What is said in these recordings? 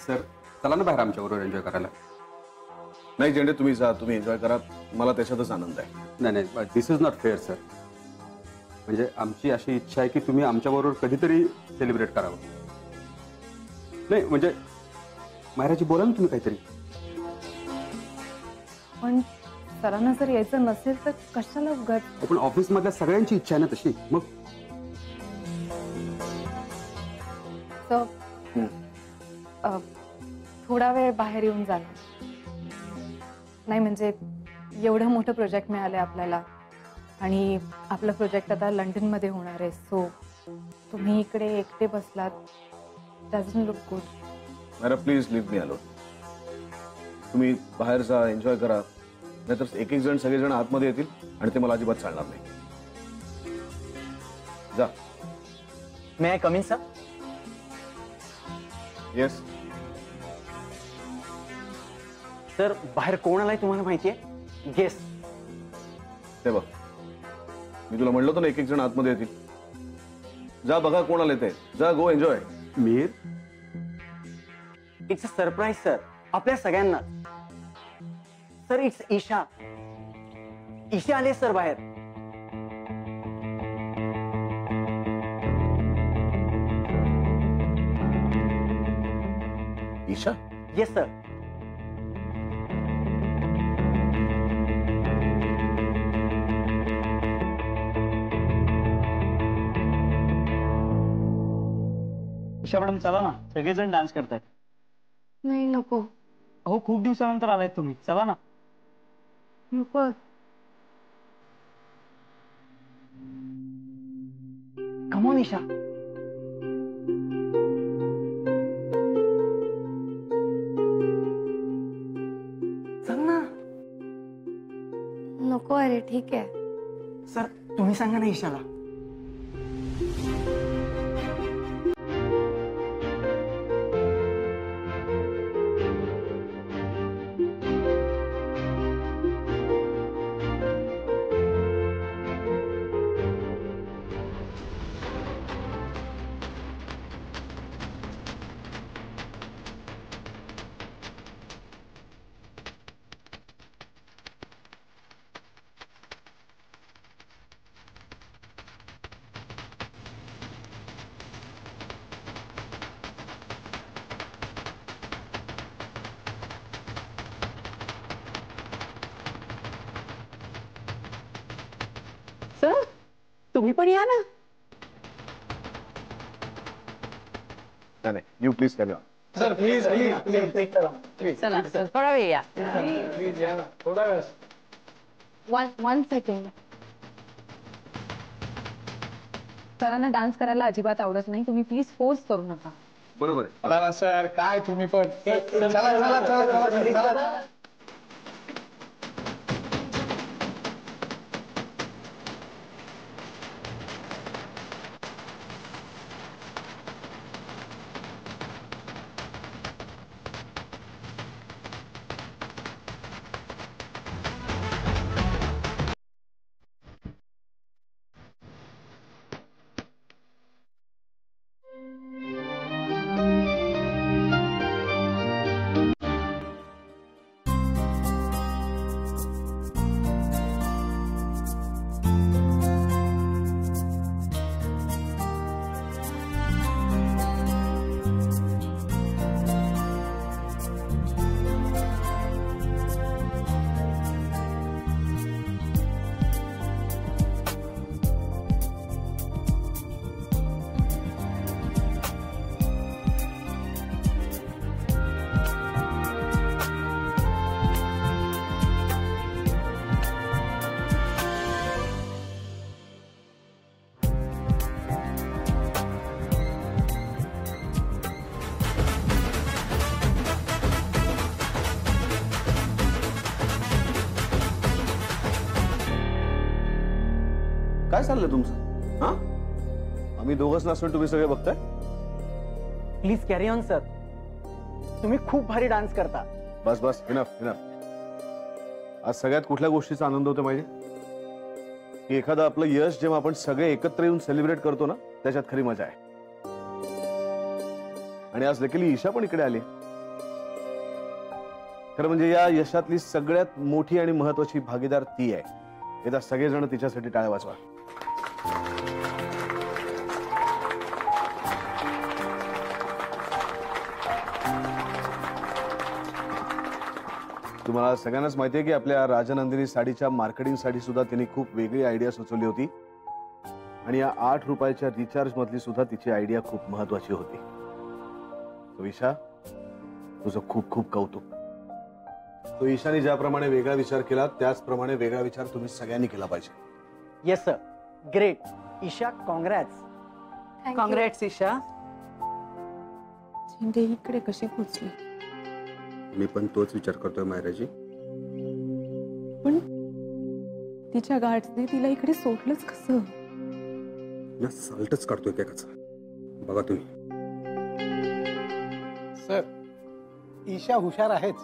Sir चला ना बाहेर आमच्याबरोबर एन्जॉय करायला. नाही झेंडे, तुम्ही जा, तुम्ही एन्जॉय करा, मला त्याच्यातच आनंद आहे. नाही नाही, दिस इज नॉट फेअर सर. म्हणजे आमची अशी इच्छा आहे की तुम्ही आमच्याबरोबर कधीतरी सेलिब्रेट करावं. नाही म्हणजे मायराजी बोला ना तुम्ही काहीतरी. पण सरांना जर यायचं नसेल तर कशाला उगाच. पण ऑफिस मधल्या सगळ्यांची इच्छा आहे ना तशी. मग थोडा वेळ बाहेर येऊन जाणार नाही. म्हणजे एवढं मोठं प्रोजेक्ट मिळाले आपल्याला आणि आपला प्रोजेक्ट आता लंडन मध्ये होणार आहे. सो तुम्ही इकडे एकटे बसलात, doesn't look good. Myra please leave me alone. तुम्ही बाहेर जा, एन्जॉय करा, नाहीतर एक एक जण सगळेजण आतमध्ये येतील आणि ते मला अजिबात चालणार नाही. जा. May I come in sir? Yes. Sir बाहेर कोण आलाय तुम्हाला माहितीये? गेस. ते बघ, मी तुला म्हणलं होतं ना एक एक जण आतमध्ये येतील. जा बघा कोण आले ते. जा, go enjoy. Meer, it's a surprise sir आपल्या सगळ्यांना. Sir it's Isha. ईशा आले सर बाहेर. Isha? Yes sir. Isha madam चला ना, सगळेजण डान्स करतायत. नाही नको. अहो खूप दिवसानंतर आलायत तुम्ही, चला ना. नको. Come on Isha. चल ना. नको. अरे ठीक आहे. सर तुम्ही सांगा ना ईशाला. सर तुम्ही पण या ना. नाही, you please carry on. Sir please please. चला सर थोडा वेळ या. प्लीज या ना, थोडा वेळ. One second. सरांना डान्स करायला अजिबात आवडत नाही. तुम्ही प्लीज फोर्स करू नका. बरोबर आहे. चला ना सर, काय तुम्ही पण. चला चला चला चला. काय चाललंय तुमचं? हा, आम्ही दोघंच नसून तुम्ही सगळे बघताय. Please carry on sir. तुम्ही खूप भारी डान्स करता. बस बस, इनफ इनफ. आज सगळ्यात कुठल्या गोष्टीचा आनंद होतो माहिती? की एखादं आपलं यश जेव्हा आपण सगळे एकत्र येऊन सेलिब्रेट करतो ना, त्याच्यात खरी मजा आहे. आणि आज लकीली ईशा पण इकडे आली. खरं म्हणजे या यशातली सगळ्यात मोठी आणि महत्वाची भागीदार ती आहे. एकदा सगळेजण तिच्यासाठी टाळ्या वाजवा. तुम्हाला सगळ्यांनाच माहिती आहे की आपल्या राजनंदिनी साडीच्या मार्केटिंगसाठी सुद्धा तिने खूप वेगळी आयडिया सुचवली होती आणि या 8 रुपयाच्या रिचार्ज मधली सुद्धा तिची आयडिया खूप महत्वाची होती. तो ईशा, तुझं खूप खूप कौतुक. तो ईशाने ज्याप्रमाणे वेगळा विचार केला त्याचप्रमाणे वेगळा विचार तुम्ही सगळ्यांनी केला पाहिजे. Yes sir, great. Isha, congrats. Congrats Isha. झेंडे इकडे कशी पोचली? मी पण तोच विचार करतोय मायराजी. पण तिच्या गार्ड्सने तिला इकडे सोडलंच कसं? ना साल्टच काढतोय काय कसा बघा तुम्ही. सर, ईशा हुशार आहेच,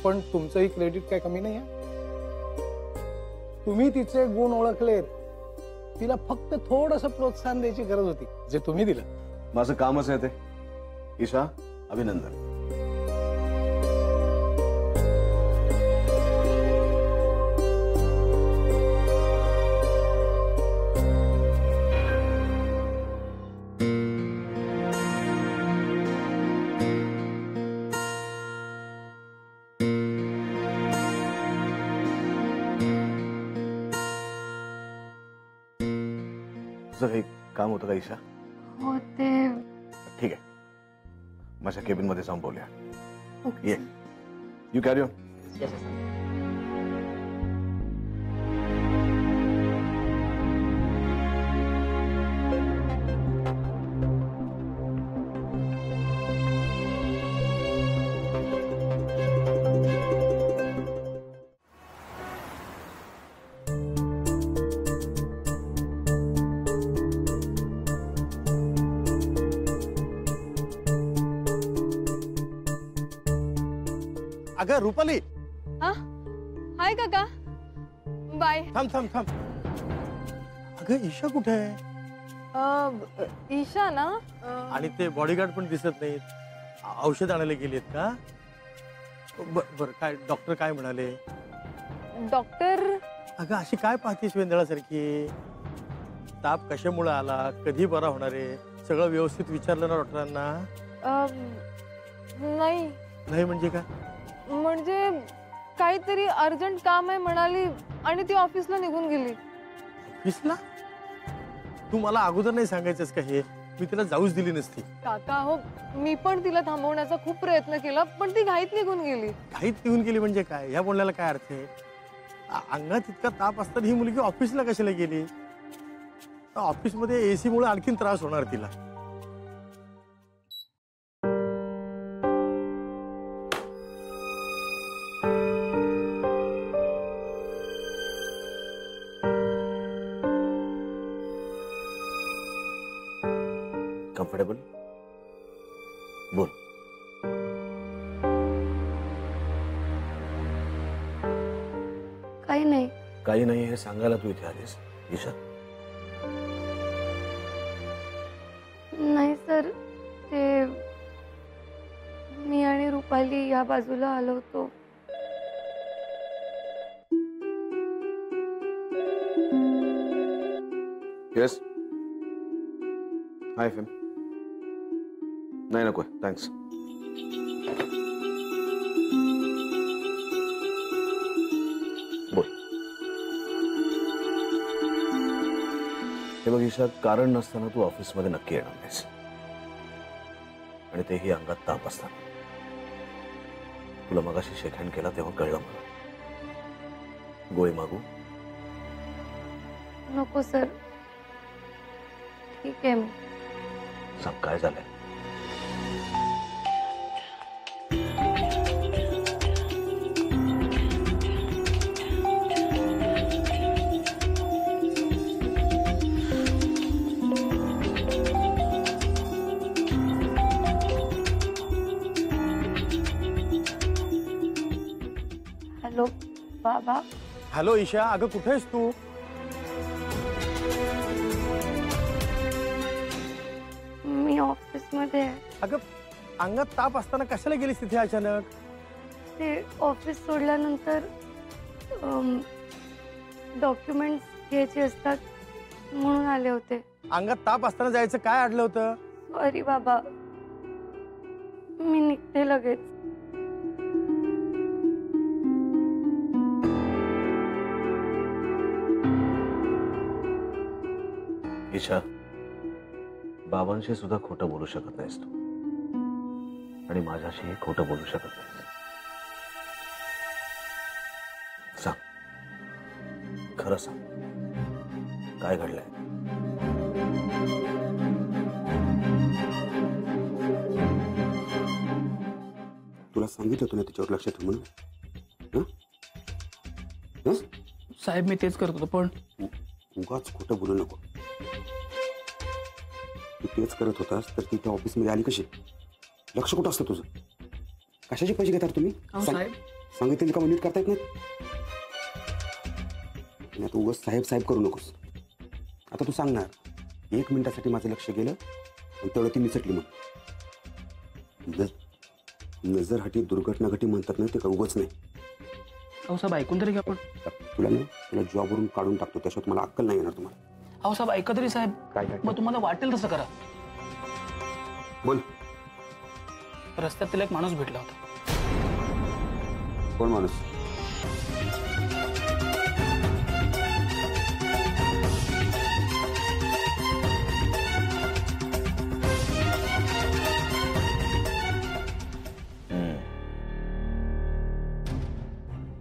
पण तुमचंही क्रेडिट काय कमी नाही आहे. तुम्ही तिचे गुण ओळखलेत. तिला फक्त थोडंसं प्रोत्साहन द्यायची गरज होती, जे तुम्ही दिलं. माझं कामच आहे ते. ईशा, अभिनंदन. तुझं काही काम होतं का ईशा? हो, ते ठीक आहे, माझ्या केबिन मध्ये जाऊन बोलूया. ये, you carry on. Yes sir. अगं रुपाली, हाय काका, बाय. थांब थांब थांब. अगं ईशा कुठे आहे? ईशा ना, आणि ते बॉडीगार्ड पण दिसत नाहीत. औषध आणायला गेलेत का? बर, काय डॉक्टर काय म्हणाले? डॉक्टर अगं अशी काय पाहतेस वेंदळासारखी? ताप कशामुळे आला, कधी बरा होणार आहे, सगळं व्यवस्थित विचारलं ना डॉक्टरांना? नाही, नाही म्हणजे काय? म्हणजे काहीतरी अर्जंट काम आहे म्हणाली आणि ती ऑफिसला निघून गेली. ऑफिसला? तू मला अगोदर नाही सांगायचंस का हे? मी तिला जाऊच दिली नसती. काका हो, मी पण तिला थांबवण्याचा खूप प्रयत्न केला, पण ती घाईत निघून गेली. घाईत निघून गेली म्हणजे काय? ह्या बोलण्याला काय अर्थ आहे? अंगात इतका ताप असताना ही मुलगी ऑफिसला कशाला गेली? ऑफिसमध्ये एसी मुळे आणखीन त्रास होणार तिला. कम्फर्टेबल? बोल. काही नाही. काही नाही हे सांगायला तू इथे आलीस ईशा? नाही सर, ते मी आणि रुपाली या बाजूला आलो होतो. येस. हाय फेम. नाही नको, थँक्स. बोल. हे बघ ईशा, कारण नसताना तू ऑफिसमध्ये नक्की येणार नाहीस, आणि तेही अंगात ताप असताना. तुला मगाशी शेकहँड केला तेव्हा कळलं मला. गोळी मागू? नको सर, ठीक आहे. सांग काय झालंय? हॅलो बाबा. हॅलो ईशा, अगं कुठे आहेस तू? मी ऑफिसमध्ये मध्ये आहे. अगं अंगात ताप असताना कशाला गेलीस तिथे अचानक? ते ऑफिस सोडल्यानंतर डॉक्युमेंट्स घ्यायचे असतात म्हणून आले होते. अंगात ताप असताना जायचं काय अडलं होतं? सॉरी बाबा, मी निघते लगेच. ईशा, बाबांशी सुद्धा खोटं बोलू शकत नाहीस तू आणि माझ्याशीही खोटं बोलू शकत नाहीस. सांग, खरं सांग, काय घडलंय? तुला सांगितलं होतं ना तिच्यावर लक्ष ठेव म्हणून. हं? हं? साहेब मी तेच करत होतो, पण उगाच खोटं बोलू नको. तू तेच करत होतास तर ती त्या ऑफिसमध्ये आली कशी? लक्ष कुठं असतं तुझं? कशाचे पैसे घेतात तुम्ही? साहेब सांगितलेली का नीट करता येत नाहीत? आणि आता उगाच साहेब साहेब करू नकोस. आता तू सांगणार 1 मिनिटासाठी माझं लक्ष गेलं आणि तेवढं ती निसटली म्हणून. नजर हटी दुर्घटना घटी म्हणतात ना, ते का उगाच नाही. अहो साहेब ऐकून तरी घ्या. पण तुला जॉबवरून काढून टाकतो, त्याशिवाय तुम्हाला अक्कल नाही येणार तुम्हाला. अहो साहेब ऐका तरी साहेब. काय मग तुम्हाला वाटेल तसं करा. बोल. रस्त्यात तिला एक माणूस भेटला होता. कोण माणूस?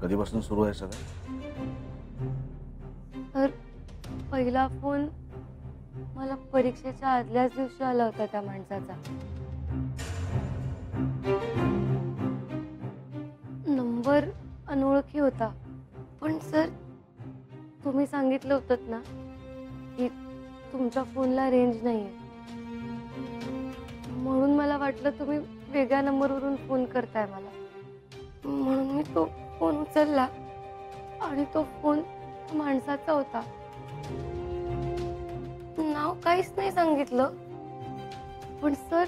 कधीपासून सुरू आहे सगळं? तर पहिला फोन मला परीक्षेच्या आदल्याच दिवशी आला होता त्या माणसाचा. नंबर अनोळखी होता, पण सर तुम्ही सांगितलं होतं ना की तुमच्या फोनला रेंज नाहीये, म्हणून मला वाटलं तुम्ही वेगळ्या नंबरवरून फोन करताय मला. म्हणून मी तो फोन उचलला आणि तो फोन माणसाचा होता. नाव काहीच नाही सांगितलं, पण सर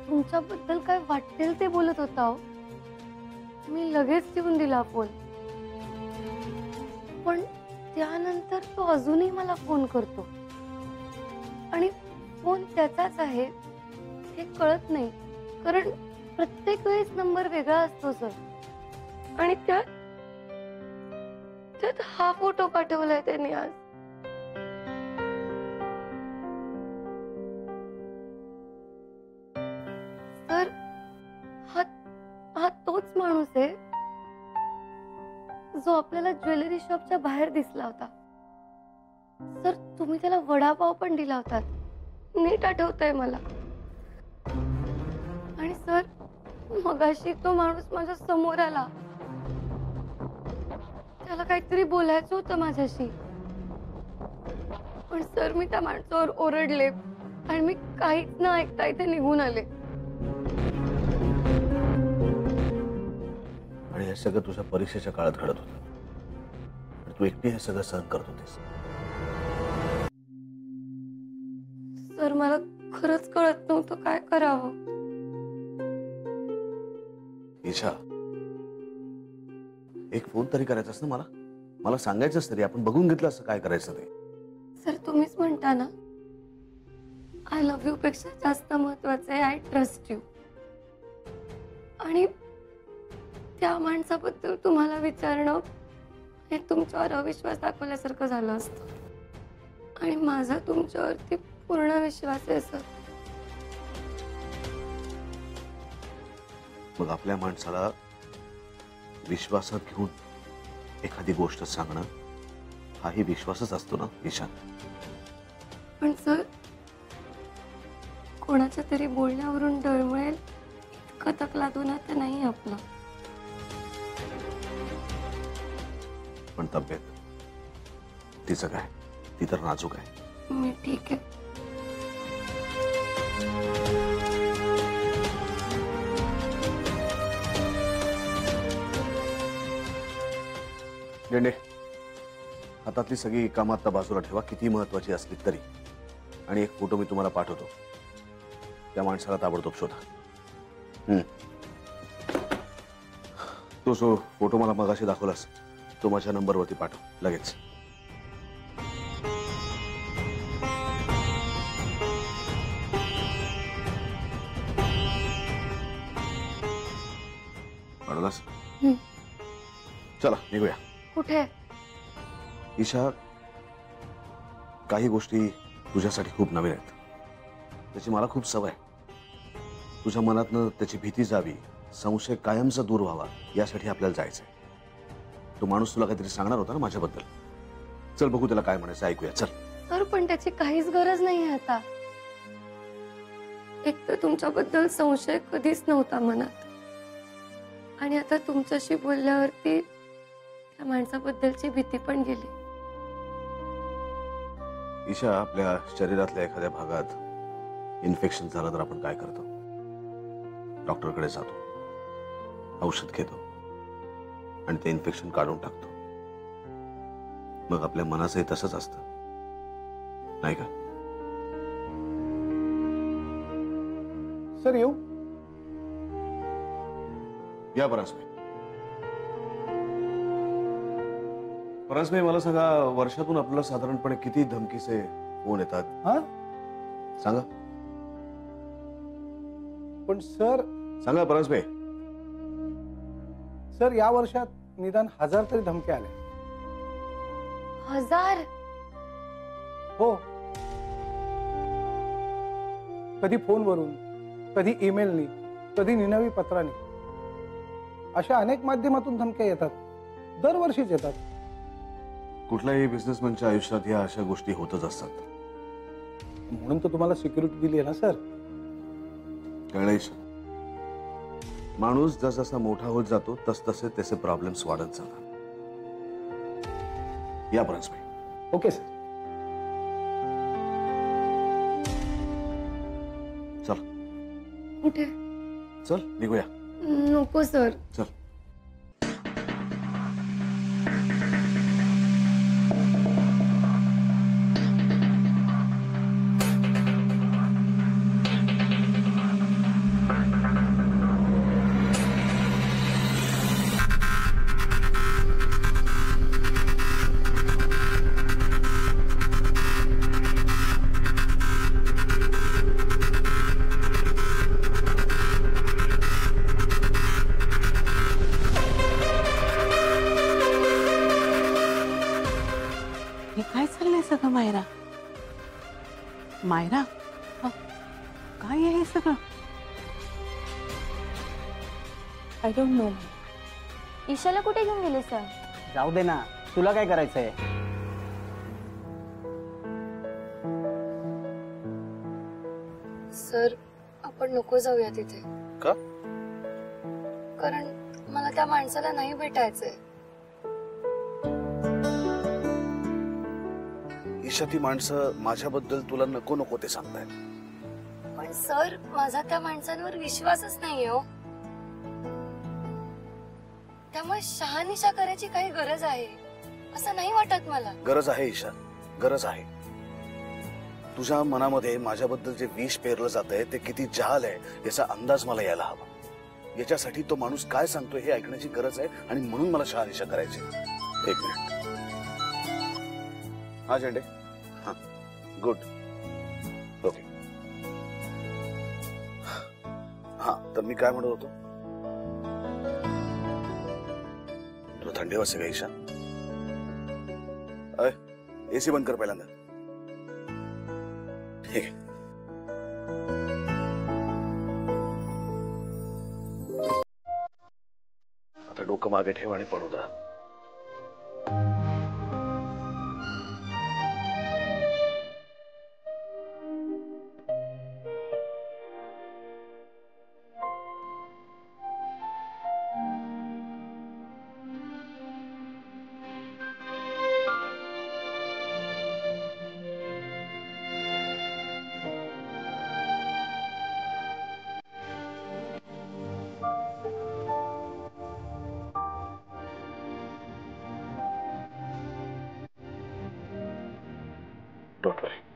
तुमच्याबद्दल काय वाटेल ते बोलत होता हो. मी लगेच ठेवून दिला फोन, पण त्यानंतर तो अजूनही मला फोन करतो आणि फोन त्याचाच आहे हे कळत नाही, कारण प्रत्येक वेळेस नंबर वेगळा असतो सर. आणि त्यात हा फोटो पाठवलाय त्यांनी आज. सर हा तोच माणूस आहे जो आपल्याला ज्वेलरी शॉपच्या बाहेर दिसला होता. सर तुम्ही त्याला वडापाव पण दिला होता, नीट आठवतंय मला. आणि सर मगाशी तो माणूस माझ्या समोर आला, त्याला काहीतरी बोलायचं होतं माझ्याशी, पण सर मी त्या माणसावर ओरडले आणि मी काहीच न ऐकता इथे निघून आले. आणि हे सगळं तुझ्या परीक्षेच्या काळात घडत होतं. तू एकटी हे सगळं सहन करत होतीस. सर मला खरंच कळत नव्हतं काय करावं. ईशा, एक फोन तरी करायचास ना मला सांगायचंच तरी. आपण बघून घेतलं असं काय करायचं ते. सर तुम्हीच म्हणता ना आय लव्ह यू पेक्षा जास्त महत्वाचं आहे आय ट्रस्ट यू. आणि त्या माणसाबद्दल तुम्हाला विचारणं हे तुमच्यावर अविश्वास दाखवल्यासारखं झालं असतं, आणि माझा तुमच्यावरती पूर्ण विश्वास आहे सर. मग आपल्या माणसाला विश्वासात घेऊन एखादी गोष्ट सांगणं हाही विश्वासच असतो ना ईशा. पण सर कोणाच्या तरी बोलण्यावरून डळमळेल इतकं तकलादून तर नाही आपलं. पण तब्येत तिचं काय? ती तर नाजूक आहे. मी ठीक आहे. गेंडे, हातातली सगळी कामं आता बाजूला ठेवा, किती महत्वाची असली तरी. आणि एक फोटो मी तुम्हाला पाठवतो. त्या माणसाला ताबडतोब शोधा. तो जो फोटो मला मगाशी दाखवलास तो माझ्या नंबरवरती पाठव लगेच. पाठवलास? चला निघूया. कुठे? ईशा, काही गोष्टी तुझ्यासाठी खूप नवीन आहेत. त्याची मला खूप सवय. तुझ्या मनातनं त्याची भीती जावी, संशय कायमचा दूर व्हावा, यासाठी आपल्याला जायचंय. तो माणूस तुला काहीतरी सांगणार होता ना माझ्याबद्दल. चल बघू त्याला काय म्हणायचं, ऐकूया. चल. तर पण त्याची काहीच गरज नाहीये आता. एक तर तुमच्याबद्दल संशय कधीच नव्हता मनात, आणि आता तुमच्याशी बोलल्यावरती त्या माणसाबद्दलची भीती पण गेली. ईशा, आपल्या शरीरातल्या एखाद्या भागात इन्फेक्शन झालं तर आपण काय करतो? डॉक्टरकडे जातो, औषध घेतो आणि ते इन्फेक्शन काढून टाकतो. मग आपल्या मनाचंही तसंच असतं, नाही का? सर येऊ? या परासभाई. परासभाई, मला सांगा, वर्षातून आपल्याला साधारणपणे किती धमकीचे फोन येतात? हा? सांगा. पण सर, सांगा परासभाई. सर या वर्षात निदान 1000 तरी धमक्या आल्या. 1000? हो. कधी फोनवरून, कधी ईमेलनी, कधी निनावी पत्राने, अशा अनेक माध्यमातून धमक्या येतात. दरवर्षीच येतात. कुठल्याही बिझनेसमॅनच्या आयुष्यात या अशा गोष्टी होतच असतात. म्हणून तर तुम्हाला सिक्युरिटी दिली आहे ना सर. कळलं? माणूस जसा मोठा होत जातो तसतसे त्याचे प्रॉब्लेम्स वाढत जातात. या परासभाई. Okay sir. चल. कुठे? चल निघूया. नको सर. चल. हे काय चाललंय सगळं मायरा? मायरा, काय आहे हे सगळं? I don't know. ईशाला कुठे घेऊन गेले सर? जाऊ दे ना, तुला काय करायचंय? सर, आपण नको जाऊया तिथे. का? कारण मला त्या माणसाला नाही भेटायचंय. ईशा, ती माणसं माझ्याबद्दल तुला नको नको ते सांगतायत. पण सर, माझा त्या माणसांवर विश्वासच नाहीये हो. त्यामुळे शहानिशा करायची काही गरज आहे असं नाही वाटत मला. गरज आहे ईशा, गरज आहे. तुझ्या मनामध्ये माझ्याबद्दल जे विष पेरलं जात आहे ते किती जहाल आहे याचा अंदाज मला यायला हवा. याच्यासाठी तो माणूस काय सांगतोय हे ऐकण्याची गरज आहे, आणि म्हणून मला शहानिशा करायची. एक मिनिट. हा झेंडे. हा, गुड. ओके. हा, तर मी काय म्हणत होतो? तुला थंडी वाजते का ईशा? एसी बंद कर पहिल्यांदा. ठीक आहे. आता डोकं मागे ठेव आणि पडू द्या. Don't worry.